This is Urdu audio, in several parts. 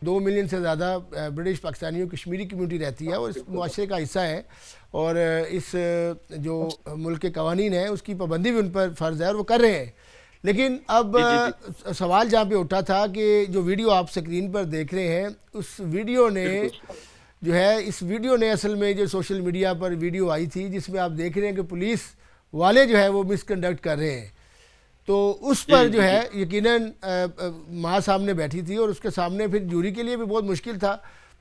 2 ملین سے زیادہ برٹش پاکستانیوں کشمیری کمیونٹی رہتی ہے اور اس معاشرے کا حصہ ہے، اور اس جو ملک کے قوانین ہیں اس کی پابندی بھی ان پر فرض ہے اور وہ کر رہے ہیں. لیکن اب جی جی جی سوال جہاں پہ اٹھا تھا کہ جو ویڈیو آپ سکرین پر دیکھ رہے ہیں اس ویڈیو نے بالکل. جو ہے، اس ویڈیو نے اصل میں جو سوشل میڈیا پر ویڈیو آئی تھی جس میں آپ دیکھ رہے ہیں کہ پولیس والے جو ہے وہ مس کنڈکٹ کر رہے ہیں، تو اس پر جی جو جی جی ہے یقیناً ماں سامنے بیٹھی تھی اور اس کے سامنے پھر جوری کے لیے بھی بہت مشکل تھا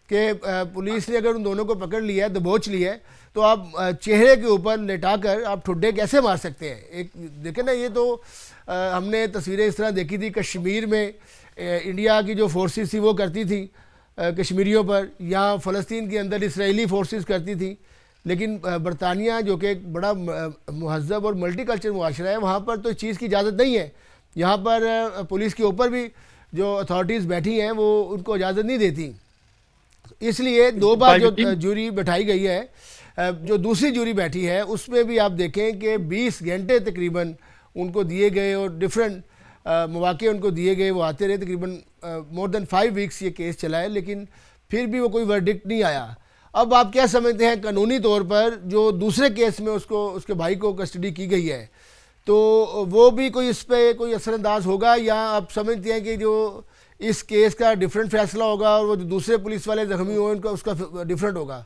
کہ پولیس نے اگر ان دونوں کو پکڑ لیا ہے، دبوچ لیا ہے، تو آپ چہرے کے اوپر لٹا کر آپ ٹھڈے کیسے مار سکتے ہیں؟ ایک دیکھیں نا، یہ تو ہم نے تصویریں اس طرح دیکھی تھی کشمیر میں انڈیا کی جو فورسز تھی وہ کرتی تھی کشمیریوں پر، یا فلسطین کے اندر اسرائیلی فورسز کرتی تھی. لیکن برطانیہ جو کہ ایک بڑا مہذب اور ملٹی کلچر معاشرہ ہے، وہاں پر تو اس چیز کی اجازت نہیں ہے. یہاں پر پولیس کے اوپر بھی جو اتھارٹیز بیٹھی ہیں وہ ان کو اجازت نہیں دیتی. اس لیے 2 بار بھائی جو وکیم. جوری بٹھائی گئی ہے، جو دوسری جوری بیٹھی ہے اس میں بھی آپ دیکھیں کہ 20 گھنٹے تقریباً ان کو دیے گئے اور ڈیفرنٹ مواقع ان کو دیے گئے، وہ آتے رہے. تقریباً مور دین 5 ویکس یہ کیس چلا ہے، لیکن پھر بھی وہ کوئی ورڈکٹ نہیں آیا. اب آپ کیا سمجھتے ہیں قانونی طور پر جو دوسرے کیس میں اس کے بھائی کو کسٹڈی کی گئی ہے، تو وہ بھی کوئی اس پہ کوئی اثر انداز ہوگا، یا آپ سمجھتے ہیں کہ جو اس کیس کا ڈیفرنٹ فیصلہ ہوگا اور وہ جو دوسرے پولیس والے زخمی ہوئے ان کا اس کا ڈیفرنٹ ہوگا؟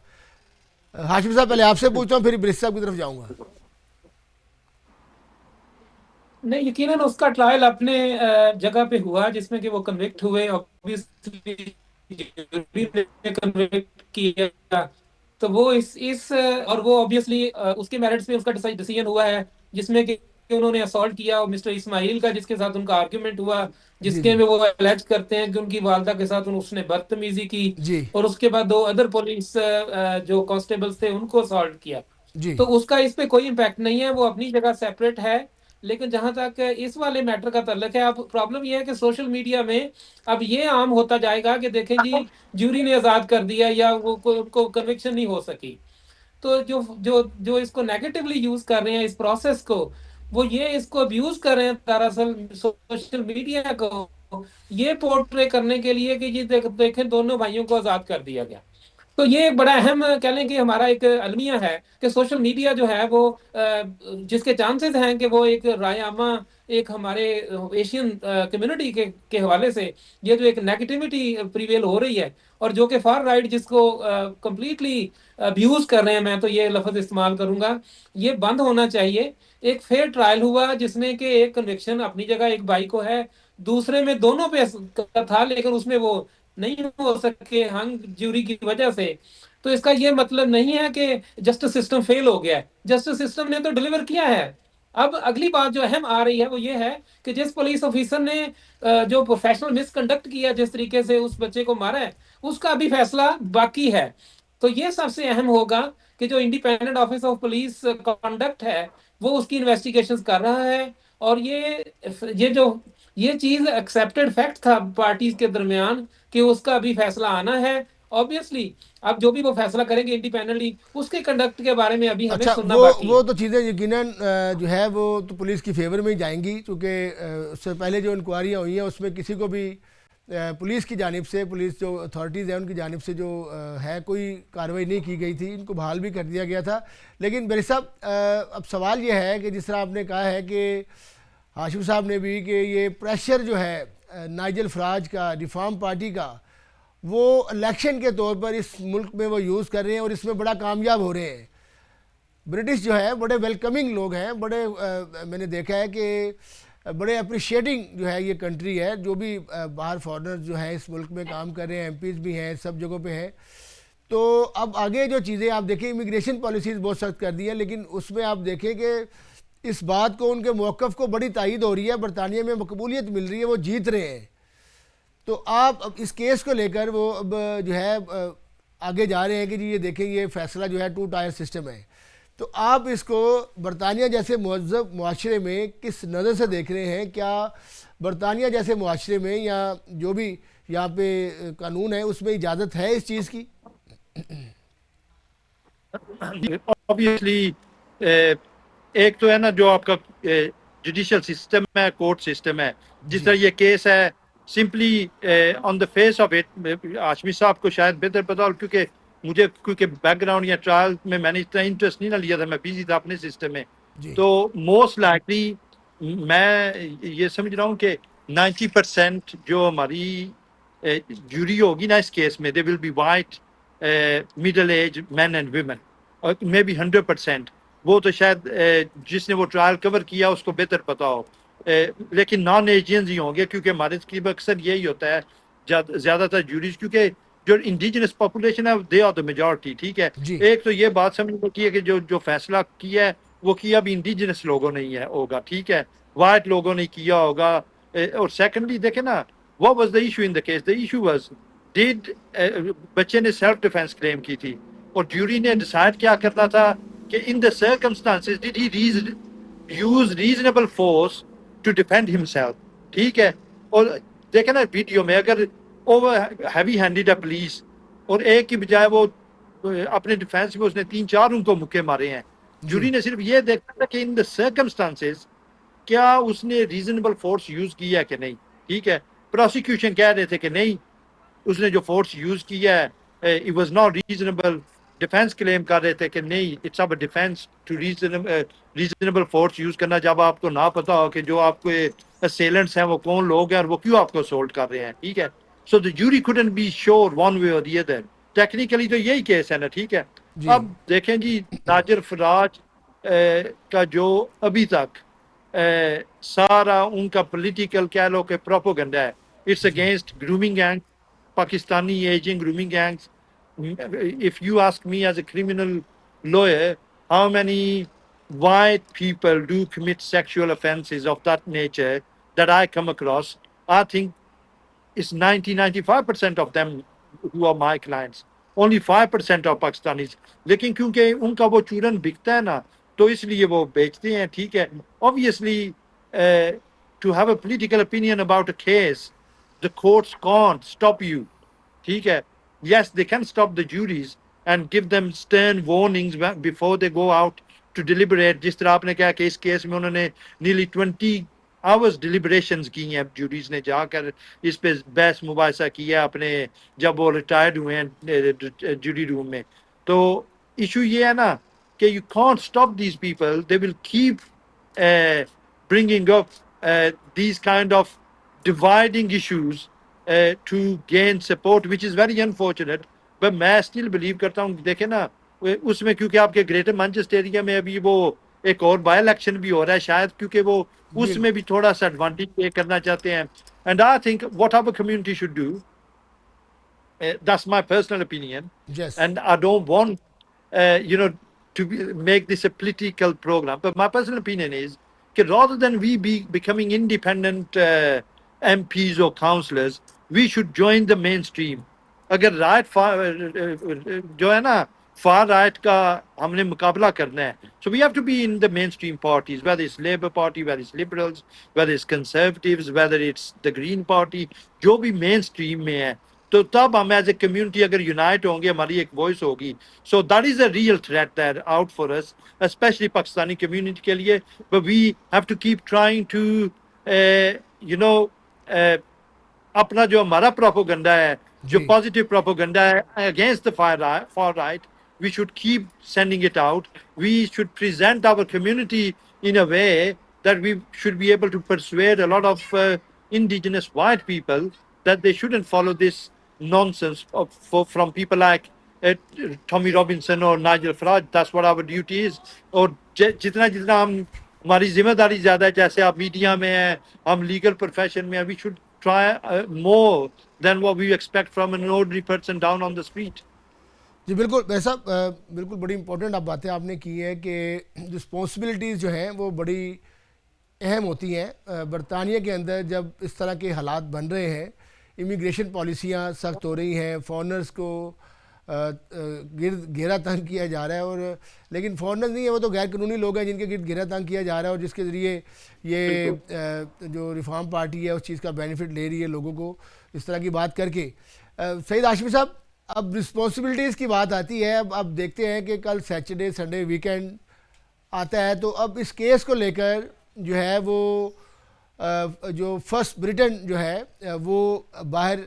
ہاشم صاحب پہلے آپ سے پوچھتا ہوں پھر برس صاحب کی طرف جاؤں گا. نہیں، یقیناً اس کا ٹرائل اپنے جگہ پہ ہوا جس میں کہ وہ کنوکٹ ہوئے. کنوکٹ کیا تو وہ اس اور وہ آبویسلی اس کے میرٹس پہ اس کا ڈیسیجن ہوا ہے، جس میں کہ انہوں نے اسالٹ کیا اور مسٹر اسماعیل کا جس کے ساتھ ان کا آرگیومنٹ ہوا، جس جی کے جی میں وہ الیج کرتے ہیں کہ ان کی والدہ کے ساتھ اس نے بدتمیزی کی، جی اور اس کے بعد 2 ادر پولیس جو کانسٹیبلز تھے ان کو اسالٹ کیا. جی تو اس کا اس پہ کوئی امپیکٹ نہیں ہے، وہ اپنی جگہ سیپریٹ ہے. لیکن جہاں تک اس والے میٹر کا تعلق ہے، اب پرابلم یہ ہے کہ سوشل میڈیا میں اب یہ عام ہوتا جائے گا کہ دیکھیں جی جوری نے آزاد کر دیا یا وہ ان کو کنوکشن نہیں ہو سکی. تو جو اس کو نیگیٹولی یوز کر رہے ہیں اس پروسیس کو، وہ یہ اس کو ابیوز کر رہے ہیں دراصل سوشل میڈیا کو یہ پورٹرے کرنے کے لیے کہ یہ دیکھیں دونوں بھائیوں کو آزاد کر دیا گیا. تو یہ ایک بڑا اہم کہہ لیں کہ ہمارا ایک المیہ ہے کہ سوشل میڈیا جو ہے وہ جس کے چانسز ہیں کہ وہ ایک رائے عامہ ایک ہمارے ایشین کمیونٹی کے حوالے سے یہ جو ایک نیگیٹیوٹی پریویل ہو رہی ہے، اور جو کہ فار رائٹ جس کو کمپلیٹلی ابیوز کر رہے ہیں، میں تو یہ لفظ استعمال کروں گا، یہ بند ہونا چاہیے. ایک فیئر ٹرائل ہوا جس میں کہ ایک کنوکشن اپنی جگہ ایک بھائی کو ہے، دوسرے میں دونوں پہ تھا لیکن اس میں وہ نہیں ہو سکے ہنگ جوری کی وجہ سے. تو اس کا یہ مطلب نہیں ہے کہ جسٹس سسٹم فیل ہو گیا ہے، جسٹس سسٹم نے تو ڈیلیور کیا ہے. اب اگلی بات جو اہم آ رہی ہے وہ یہ ہے کہ جس پولیس آفیسر نے جو پروفیشنل مس کنڈکٹ کیا، جس طریقے سے اس بچے کو مارا ہے، اس کا بھی فیصلہ باقی ہے. تو یہ سب سے اہم ہوگا کہ جو independent office of police conduct ہے وہ اس کی انویسٹیگیشنز کر رہا ہے. اور یہ چیز ایکسیپٹڈ فیکٹ تھا پارٹیز کے درمیان کہ اس کا بھی فیصلہ آنا ہے. آبویسلی اب جو بھی وہ فیصلہ کریں گے انڈیپینڈنٹلی، اس کے کنڈکٹ کے بارے میں ابھی ہمیں اچھا، سننا باقی وہ ہے. تو چیزیں یقیناً جو ہے وہ تو پولیس کی فیور میں ہی جائیں گی، کیونکہ اس سے پہلے جو انکوائریاں ہوئی ہیں اس میں کسی کو بھی پولیس کی جانب سے، پولیس جو اتھارٹیز ہیں ان کی جانب سے جو ہے کوئی کارروائی نہیں کی گئی تھی، ان کو بحال بھی کر دیا گیا تھا. لیکن بری صاحب اب سوال یہ ہے کہ جس طرح آپ نے کہا ہے کہ ہاشم صاحب نے بھی کہ یہ پریشر جو ہے نائجل فراج کا، ریفارم پارٹی کا، وہ الیکشن کے طور پر اس ملک میں وہ یوز کر رہے ہیں اور اس میں بڑا کامیاب ہو رہے ہیں. برٹش جو ہے بڑے ویلکمنگ لوگ ہیں، بڑے میں نے دیکھا ہے کہ بڑے اپریشیٹنگ جو ہے یہ کنٹری ہے، جو بھی باہر فارنر جو ہیں اس ملک میں کام کر رہے ہیں، ایم پیز بھی ہیں، سب جگہوں پہ ہیں. تو اب آگے جو چیزیں آپ دیکھیں، امیگریشن پالیسیز بہت سخت کر دی ہیں، لیکن اس میں آپ دیکھیں کہ اس بات کو، ان کے موقف کو بڑی تائید ہو رہی ہے، برطانیہ میں مقبولیت مل رہی ہے، وہ جیت رہے ہیں. تو آپ اب اس کیس کو لے کر وہ اب جو ہے آگے جا رہے ہیں کہ جی یہ دیکھیں یہ فیصلہ جو ہے 2 ٹائر سسٹم ہے. تو آپ اس کو برطانیہ جیسے مہذب معاشرے میں کس نظر سے دیکھ رہے ہیں؟ کیا برطانیہ جیسے معاشرے میں یا جو بھی یہاں پہ قانون ہے اس میں اجازت ہے اس چیز کی؟ obviously ایک تو ہے نا جو آپ کا جوڈیشل سسٹم ہے، کورٹ سسٹم ہے، جس جی طرح یہ کیس ہے simply on the face of it, Hashmi صاحب کو شاید بہتر پتا ہو کیونکہ بیک گراؤنڈ یا ٹرائل میں نے اتنا انٹرسٹ نہیں نہ لیا تھا, میں بزی تھا اپنے سسٹم میں. تو موسٹ لائکلی میں یہ سمجھ رہا ہوں کہ 90% جو ہماری جوری ہوگی نا اس کیس میں, they will be white middle age men and women, اور مے بی 100%. وہ تو شاید جس نے وہ ٹرائل کور کیا اس کو بہتر پتا ہو, لیکن نان ایشینز ہی ہوں گے, کیونکہ ہمارے تقریب اکثر یہی ہوتا ہے زیادہ تر جوریز, کیونکہ جو انڈیجنس پاپولیشن ہے دے آر دا میجورٹی. ٹھیک ہے, ایک تو یہ بات سمجھ کی ہے کہ جو فیصلہ کیا ہے وہ کیا بھی انڈیجنس لوگوں نے ہی ہوگا. ٹھیک ہے, وائٹ لوگوں نے کیا ہوگا. اور سیکنڈلی دیکھیں نا, what was the issue in the case? The issue was بچے نے سیلف ڈیفینس کلیم کی تھی, اور جیوری نے ڈیسائیڈ کیا کرنا تھا کہ in the circumstances did he use reasonable force to defend himself. ٹھیک ہے, اور دیکھیں نا ویڈیو میں اگر اوور ہیوی ہینڈیڈ ہے پولیس, اور ایک کی بجائے وہ اپنے ڈیفینس میں اس نے 3-4 ان کو مکے مارے ہیں. جوری نے صرف یہ دیکھا تھا کہ ان دا سرکمسٹانسز کیا اس نے ریزنیبل فورس یوز کیا ہے کہ نہیں. ٹھیک ہے, پروسیکیوشن کہہ رہے تھے کہ نہیں, اس نے جو فورس یوز کیا ہے it was not reasonable. Defence claim کر رہے تھے کہ نہیں, it's up defence to reasonable force use کرنا جب آپ کو نہ پتا ہو کہ جو آپ کے اسیلنٹس ہیں وہ کون لوگ ہیں اور وہ کیوں آپ کو اسولٹ کر رہے ہیں. ٹھیک ہے, سو دا جوری couldn't be sure one way or the other. Technically تو یہی کیس ہے نا. ٹھیک ہے, اب دیکھیں جی ناجر فراج کا جو ابھی تک سارا ان کا پولیٹیکل کہہ لو کہ پروپوگنڈا ہے, it's against grooming gang, Pakistani Asian grooming gangs. If you ask me as a criminal lawyer, how many white people do commit sexual offenses of that nature that I come across, I think it's 90-95% of them who are my clients. Only 5% of Pakistanis. لیکن کیونکہ ان کا وہ چورن بکتا ہے نا, تو اس لیے وہ بیچتے ہیں. ٹھیک ہے, obviously to have a political opinion about a case, the courts can't stop you. ٹھیک ہے, yes they can stop the juries and give them stern warnings before they go out to deliberate. جس طرح آپ نے کہا کہ اس کیس میں انہوں نے nearly 20 hours deliberations کی ہیں جوریز نے, جا کر اس پہ بحث مباحثہ کیا اپنے جب وہ ریٹائرڈ ہوئے ہیں جوری روم میں. تو ایشو یہ ہے نا کہ you can't stop these people. They will keep bringing up these kind of dividing issues to gain support, which is very unfortunate. But میں still believe کرتا ہوں, دیکھیں نا اس میں کیونکہ آپ کے گریٹر مانچسٹر ایریا میں ابھی وہ ایک اور بائی الیکشن بھی ہو رہا ہے شاید, کیونکہ وہ اس میں بھی تھوڑا سا ایڈوانٹیج پے کرنا چاہتے ہیں. And I think what our community should do, that's my personal opinion. Yes. And I don't want to make this a political program, but my personal opinion is that rather than we be becoming independent MPs or councillors, we should join the mainstream. اگر رائٹ جو ہے نا فار رائٹ کا ہم نے مقابلہ کرنا ہے, so we have to be in the mainstream parties, whether it's Labour Party, whether it's Liberals, whether it's Conservatives, whether it's the Green Party, جو بھی مین اسٹریم میں ہے, تو تب ہم ایز اے کمیونٹی اگر یونائٹ ہوں گے, ہماری ایک وائس ہوگی. So that is a real threat that out for us, especially Pakistani community کے لیے. But we have to keep trying to اپنا جو ہمارا پروپوگنڈا ہے, جو پازیٹیو پروپوگنڈا ہے against the far right, we should keep sending it out. We should present our community in a way that we should be able to persuade a lot of indigenous white people that they shouldn't follow this nonsense from people like Tommy Robinson or Nigel Farage. That's what our duty is. اور جتنا ہم ہماری ذمہ داری زیادہ ہے, جیسے آپ میڈیا میں ہیں, ہم لیگل پروفیشن میں ہیں, we should try more than what we expect from an ordinary person down on the street. جی بالکل بھائی صاحب, بالکل بڑی امپورٹنٹ آپ باتیں آپ نے کی ہے کہ رسپانسبلٹیز جو ہیں وہ بڑی اہم ہوتی ہیں. برطانیہ کے اندر جب اس طرح کے حالات بن رہے ہیں, امیگریشن پالیسیاں سخت ہو رہی ہیں, فارنرز کو گھیرا تنگ کیا جا رہا ہے, اور لیکن فارنرز نہیں ہے, وہ تو غیر قانونی لوگ ہیں جن کے گرد گھیرا تنگ کیا جا رہا ہے, اور جس کے ذریعے یہ جو ریفارم پارٹی ہے اس چیز کا بینیفٹ لے رہی ہے لوگوں کو اس طرح کی بات کر کے. سعید ہاشمی صاحب, اب رسپانسبلٹیز کی بات آتی ہے. اب دیکھتے ہیں کہ کل سیٹرڈے سنڈے ویکینڈ آتا ہے, تو اب اس کیس کو لے کر جو ہے وہ جو فرسٹ برٹن جو ہے وہ باہر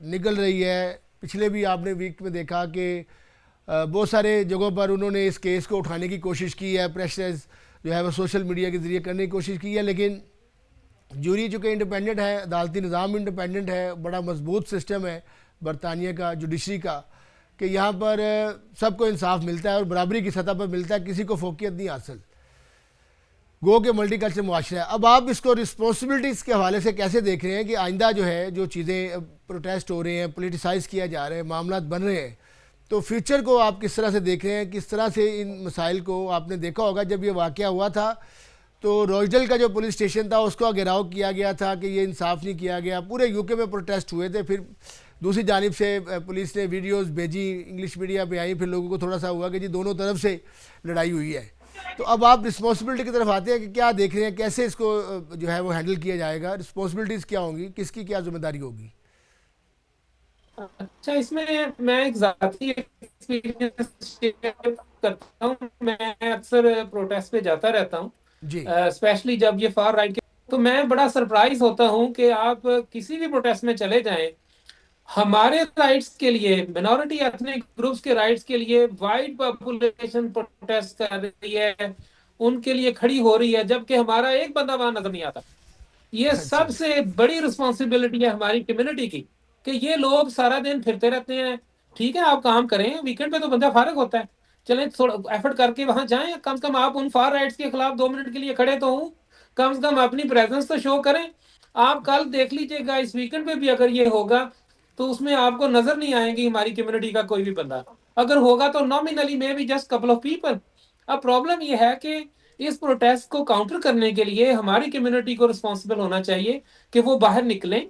نکل رہی ہے. پچھلے بھی آپ نے ویک میں دیکھا کہ بہت سارے جگہوں پر انہوں نے اس کیس کو اٹھانے کی کوشش کی ہے, پریشرز جو ہے وہ سوشل میڈیا کے ذریعے کرنے کی کوشش کی ہے, لیکن جوری چونکہ انڈیپینڈنٹ ہے, عدالتی نظام انڈیپینڈنٹ ہے, بڑا مضبوط سسٹم ہے برطانیہ کا جوڈیشری کا, کہ یہاں پر سب کو انصاف ملتا ہے اور برابری کی سطح پر ملتا ہے, کسی کو فوقیت نہیں حاصل. گو کہ ملٹی کلچر معاشرہ ہے. اب آپ اس کو رسپانسبلٹیز کے حوالے سے کیسے دیکھ رہے ہیں کہ آئندہ جو ہے جو چیزیں پروٹیسٹ ہو رہے ہیں, پولیٹیسائز کیا جا رہا ہے, معاملات بن رہے ہیں, تو فیوچر کو آپ کس طرح سے دیکھ رہے ہیں؟ کس طرح سے ان مسائل کو آپ نے دیکھا ہوگا جب یہ واقعہ ہوا تھا تو روزڈل کا جو پولیس اسٹیشن تھا اس کو گھیراؤ کیا گیا تھا کہ یہ انصاف نہیں کیا گیا. پورے یو کے میں پروٹیسٹ ہوئے تھے. پھر دوسری جانب سے پولیس نے ویڈیوز بھیجی, انگلش میڈیا پہ آئیں, پھر لوگوں کو تھوڑا سا ہوا کہ جی دونوں طرف سے لڑائی ہوئی ہے. تو اب آپ رسپانسبلٹی کی طرف آتے ہیں کہ کیا دیکھ رہے ہیں, کیسے اس کو جو ہے وہ ہینڈل کیا جائے گا, رسپانسبلٹیز کیا ہوں گی, کس کی کیا ذمہ داری ہوگی؟ اچھا, اس میں ایک ذاتی ایکسپیرینس شیئر کرتا ہوں. میں اکثر پروٹیسٹ پہ جاتا رہتا ہوں, جی اسپیشلی جب یہ فار رائٹ کے, تو میں بڑا سرپرائز ہوتا ہوں کہ آپ کسی بھی پروٹیسٹ میں چلے جائیں, ہمارے رائٹس کے لیے, مینورٹی ایتھنک گروپس کے رائٹس کے لیے وائڈ پاپولیشن پروٹیسٹ کر رہی ہے, ان کے لیے کھڑی ہو رہی ہے, جبکہ ہمارا ایک بندہ وہاں نظر نہیں آتا. یہ اچھا سب سے بڑی رسپانسبلٹی ہے ہماری کمیونٹی کی کہ یہ لوگ سارا دن پھرتے رہتے ہیں. ٹھیک ہے, آپ کام کریں, ویکینڈ پہ تو بندہ فارغ ہوتا ہے, چلیں تھوڑا ایفرٹ کر کے وہاں جائیں, کم سے کم آپ ان فار رائٹس کے خلاف 2 منٹ کے لیے کھڑے تو ہوں, کم سے کم اپنی پریزنس تو شو کریں. آپ کل دیکھ لیجئے گا اس ویکینڈ پہ بھی اگر یہ ہوگا تو اس میں آپ کو نظر نہیں آئے گی ہماری کمیونٹی کا کوئی بھی بندہ. اگر ہوگا تو نامینلی میں بھی جسٹ کپل آف پیپل. اب پرابلم یہ ہے کہ اس پروٹیسٹ کو کاؤنٹر کرنے کے لیے ہماری کمیونٹی کو رسپانسبل ہونا چاہیے کہ وہ باہر نکلیں,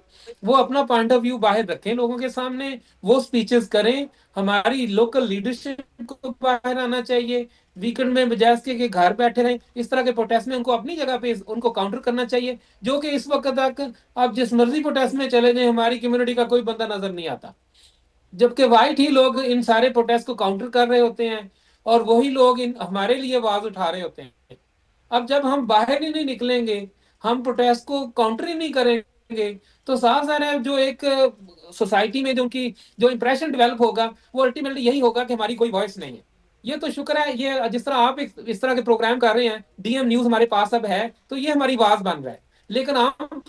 وہ اپنا پوائنٹ آف ویو باہر رکھیں لوگوں کے سامنے, وہ سپیچز کریں. ہماری لوکل لیڈرشپ کو باہر آنا چاہیے, ویکنڈ میں بجائے اس کے کہ گھر بیٹھے رہیں, اس طرح کے پروٹیسٹ میں ان کو اپنی جگہ پہ ان کو کاؤنٹر کرنا چاہیے, جو کہ اس وقت تک آپ جس مرضی پروٹیسٹ میں چلے جائیں ہماری کمیونٹی کا کوئی بندہ نظر نہیں آتا, جبکہ وائٹ ہی لوگ ان سارے پروٹیسٹ کو کاؤنٹر کر رہے ہوتے ہیں اور وہی لوگ ہمارے لیے آواز اٹھا رہے ہوتے ہیں. اب جب ہم باہر ہی نہیں نکلیں گے, ہم پروٹیسٹ کو کاؤنٹر ہی نہیں کریں گے, تو صاف ظاہر ہے جو ایک سوسائٹی میں جو ان کی جو امپریشن ڈیولپ ہوگا وہ الٹیمیٹلی یہی ہوگا کہ ہماری کوئی وائس نہیں ہے. یہ تو شکر ہے, یہ جس طرح آپ اس طرح کے پروگرام کر رہے ہیں, ڈی ایم نیوز ہمارے پاس اب ہے, تو یہ ہماری آواز بن رہا ہے. لیکن عام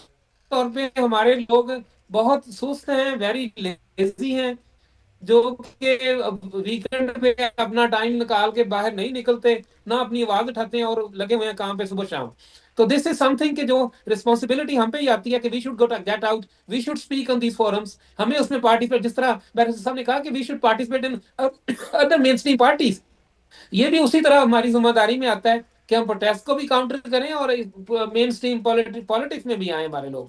طور پہ ہمارے لوگ بہت سست ہیں, ویری لیزی ہیں, جو کہ ویکینڈ پہ اپنا ٹائم نکال کے باہر نہیں نکلتے, نہ اپنی آواز اٹھاتے ہیں اور لگے ہوئے ہیں کام پہ صبح شام. تو دس از سم تھنگ کہ جو رسپانسبلٹی ہم پہ ہی آتی ہے کہ we should get out, we should speak on these forums. ہمیں اس میں پارٹیسپیٹ, جس طرح بیرسٹر صاحب نے کہا کہ we should participate in other mainstream parties, یہ بھی اسی طرح ہماری ذمہ داری میں آتا ہے کہ ہم پروٹیسٹ کو بھی کاؤنٹر کریں اور مین اسٹریم پالیٹکس میں بھی آئیں ہمارے لوگ.